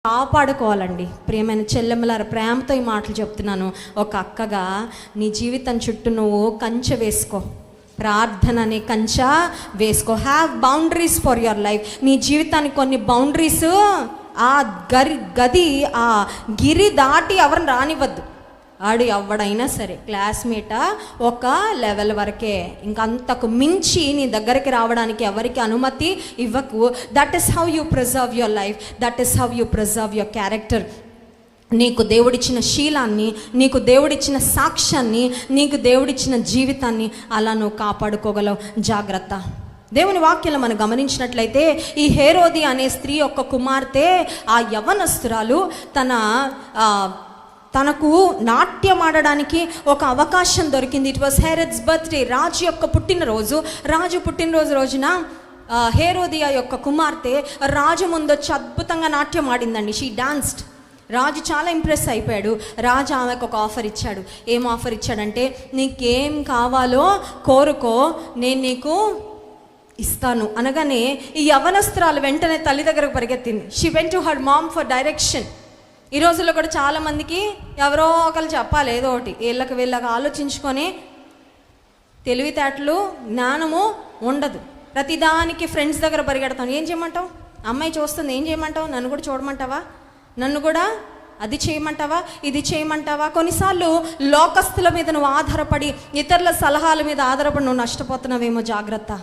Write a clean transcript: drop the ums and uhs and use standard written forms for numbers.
కాపాడుకోవాలండి. ప్రియమైన చెల్లెమ్మలారా, ప్రేమతో ఈ మాటలు చెప్తున్నాను. ఒక అక్కగా నీ జీవితం చుట్టూ నువ్వు కంచె వేసుకో, ప్రార్థన అనే కంచె వేసుకో. Have boundaries for your life. నీ జీవితానికి కొన్ని బౌండరీస్, ఆ గది ఆ గిరి దాటి ఎవరిని రానివ్వద్దు. ఆడు ఎవడైనా సరే, క్లాస్మేటా ఒక లెవెల్ వరకే, ఇంకంతకు మించి నీ దగ్గరికి రావడానికి ఎవరికి అనుమతి ఇవ్వకు. That is how you preserve your life, that is how you preserve your character. నీకు దేవుడిచ్చిన శీలాన్ని, నీకు దేవుడిచ్చిన సాక్ష్యాన్ని, నీకు దేవుడిచ్చిన జీవితాన్ని అలా నువ్వు కాపాడుకోగలవు. జాగ్రత్త. దేవుని వాక్యంలో మనం గమనించినట్లయితే, ఈ హేరోది అనే స్త్రీ యొక్క కుమార్తె, ఆ యవ్వనస్తురాలు తనకు నాట్యం ఆడడానికి ఒక అవకాశం దొరికింది. ఇట్ వాస్ హెరోద్స్ బర్త్డే, రాజు యొక్క పుట్టినరోజు. రాజు పుట్టినరోజు రోజున హేరోదియా యొక్క కుమార్తె రాజు ముందొచ్చి అద్భుతంగా నాట్యం ఆడిందండి. She danced. రాజు చాలా ఇంప్రెస్ అయిపోయాడు. రాజు ఆమెకు ఒక ఆఫర్ ఇచ్చాడు. ఏం ఆఫర్ ఇచ్చాడంటే, నీకేం కావాలో కోరుకో, నేను నీకు ఇస్తాను అనగానే ఈ యవ్వనస్త్రాలు వెంటనే తల్లి దగ్గరకు పరిగెత్తింది. She went to her mom for direction. ఈ రోజుల్లో కూడా చాలామందికి ఎవరో ఒకరు చెప్పాలి ఏదో ఒకటి. వీళ్ళకి ఆలోచించుకొని తెలివితేటలు, జ్ఞానము ఉండదు. ప్రతిదానికి ఫ్రెండ్స్ దగ్గర పరిగెడతాం. ఏం చేయమంటావు? అమ్మాయి చూస్తుంది, ఏం చేయమంటావు? నన్ను కూడా చూడమంటావా? నన్ను కూడా అది చేయమంటావా? ఇది చేయమంటావా? కొన్నిసార్లు లోకస్తుల మీద నువ్వు ఆధారపడి, ఇతరుల సలహాల మీద ఆధారపడి నువ్వు నష్టపోతున్నావేమో. జాగ్రత్త.